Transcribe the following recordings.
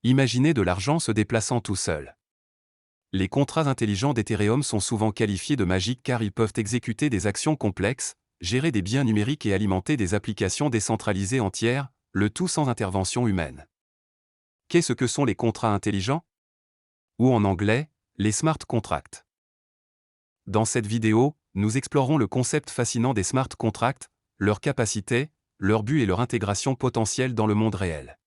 Imaginez de l'argent se déplaçant tout seul. Les contrats intelligents d'Ethereum sont souvent qualifiés de magiques car ils peuvent exécuter des actions complexes, gérer des biens numériques et alimenter des applications décentralisées entières, le tout sans intervention humaine. Qu'est-ce que sont les contrats intelligents? Ou en anglais, les smart contracts. Dans cette vidéo, nous explorerons le concept fascinant des smart contracts, leurs capacités, leurs buts et leur intégration potentielle dans le monde réel.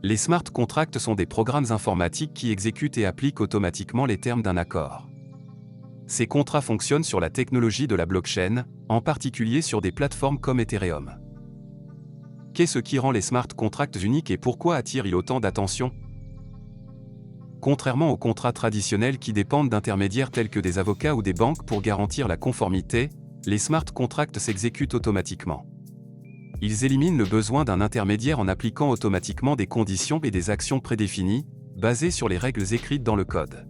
Les smart contracts sont des programmes informatiques qui exécutent et appliquent automatiquement les termes d'un accord. Ces contrats fonctionnent sur la technologie de la blockchain, en particulier sur des plateformes comme Ethereum. Qu'est-ce qui rend les smart contracts uniques et pourquoi attirent-ils autant d'attention? Contrairement aux contrats traditionnels qui dépendent d'intermédiaires tels que des avocats ou des banques pour garantir la conformité, les smart contracts s'exécutent automatiquement. Ils éliminent le besoin d'un intermédiaire en appliquant automatiquement des conditions et des actions prédéfinies, basées sur les règles écrites dans le code.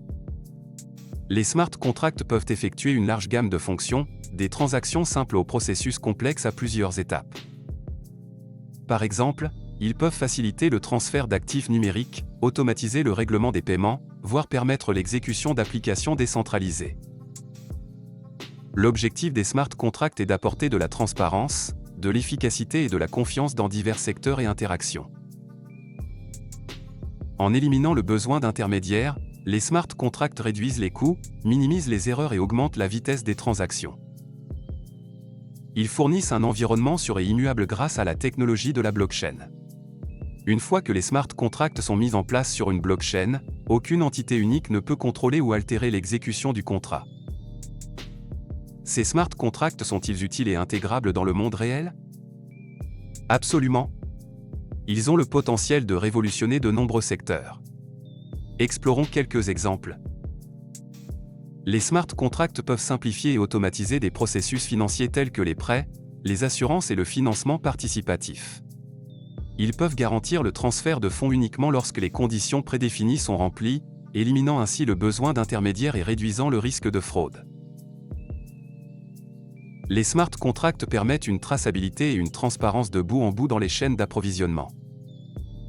Les smart contracts peuvent effectuer une large gamme de fonctions, des transactions simples aux processus complexes à plusieurs étapes. Par exemple, ils peuvent faciliter le transfert d'actifs numériques, automatiser le règlement des paiements, voire permettre l'exécution d'applications décentralisées. L'objectif des smart contracts est d'apporter de la transparence, de l'efficacité et de la confiance dans divers secteurs et interactions. En éliminant le besoin d'intermédiaires, les smart contracts réduisent les coûts, minimisent les erreurs et augmentent la vitesse des transactions. Ils fournissent un environnement sûr et immuable grâce à la technologie de la blockchain. Une fois que les smart contracts sont mis en place sur une blockchain, aucune entité unique ne peut contrôler ou altérer l'exécution du contrat. Ces smart contracts sont-ils utiles et intégrables dans le monde réel? Absolument. Ils ont le potentiel de révolutionner de nombreux secteurs. Explorons quelques exemples. Les smart contracts peuvent simplifier et automatiser des processus financiers tels que les prêts, les assurances et le financement participatif. Ils peuvent garantir le transfert de fonds uniquement lorsque les conditions prédéfinies sont remplies, éliminant ainsi le besoin d'intermédiaires et réduisant le risque de fraude. Les smart contracts permettent une traçabilité et une transparence de bout en bout dans les chaînes d'approvisionnement.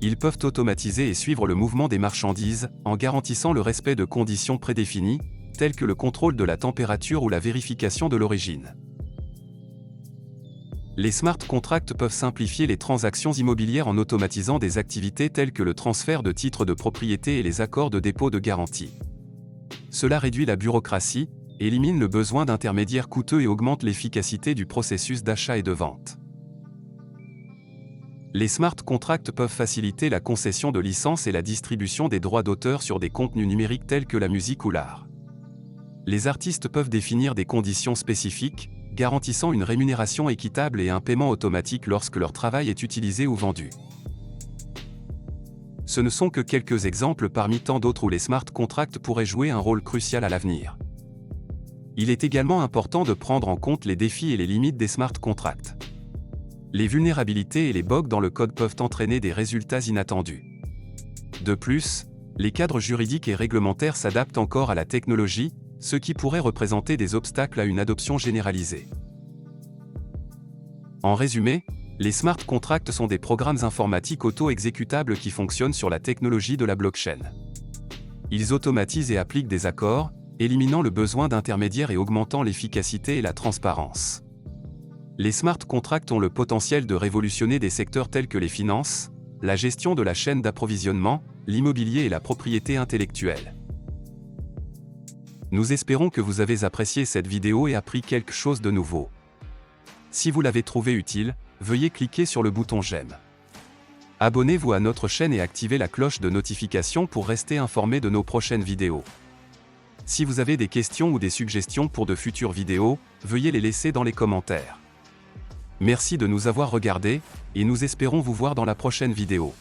Ils peuvent automatiser et suivre le mouvement des marchandises, en garantissant le respect de conditions prédéfinies, telles que le contrôle de la température ou la vérification de l'origine. Les smart contracts peuvent simplifier les transactions immobilières en automatisant des activités telles que le transfert de titres de propriété et les accords de dépôt de garantie. Cela réduit la bureaucratie, élimine le besoin d'intermédiaires coûteux et augmente l'efficacité du processus d'achat et de vente. Les smart contracts peuvent faciliter la concession de licences et la distribution des droits d'auteur sur des contenus numériques tels que la musique ou l'art. Les artistes peuvent définir des conditions spécifiques, garantissant une rémunération équitable et un paiement automatique lorsque leur travail est utilisé ou vendu. Ce ne sont que quelques exemples parmi tant d'autres où les smart contracts pourraient jouer un rôle crucial à l'avenir. Il est également important de prendre en compte les défis et les limites des smart contracts. Les vulnérabilités et les bugs dans le code peuvent entraîner des résultats inattendus. De plus, les cadres juridiques et réglementaires s'adaptent encore à la technologie, ce qui pourrait représenter des obstacles à une adoption généralisée. En résumé, les smart contracts sont des programmes informatiques auto-exécutables qui fonctionnent sur la technologie de la blockchain. Ils automatisent et appliquent des accords, éliminant le besoin d'intermédiaires et augmentant l'efficacité et la transparence. Les smart contracts ont le potentiel de révolutionner des secteurs tels que les finances, la gestion de la chaîne d'approvisionnement, l'immobilier et la propriété intellectuelle. Nous espérons que vous avez apprécié cette vidéo et appris quelque chose de nouveau. Si vous l'avez trouvé utile, veuillez cliquer sur le bouton j'aime. Abonnez-vous à notre chaîne et activez la cloche de notification pour rester informé de nos prochaines vidéos. Si vous avez des questions ou des suggestions pour de futures vidéos, veuillez les laisser dans les commentaires. Merci de nous avoir regardés, et nous espérons vous voir dans la prochaine vidéo.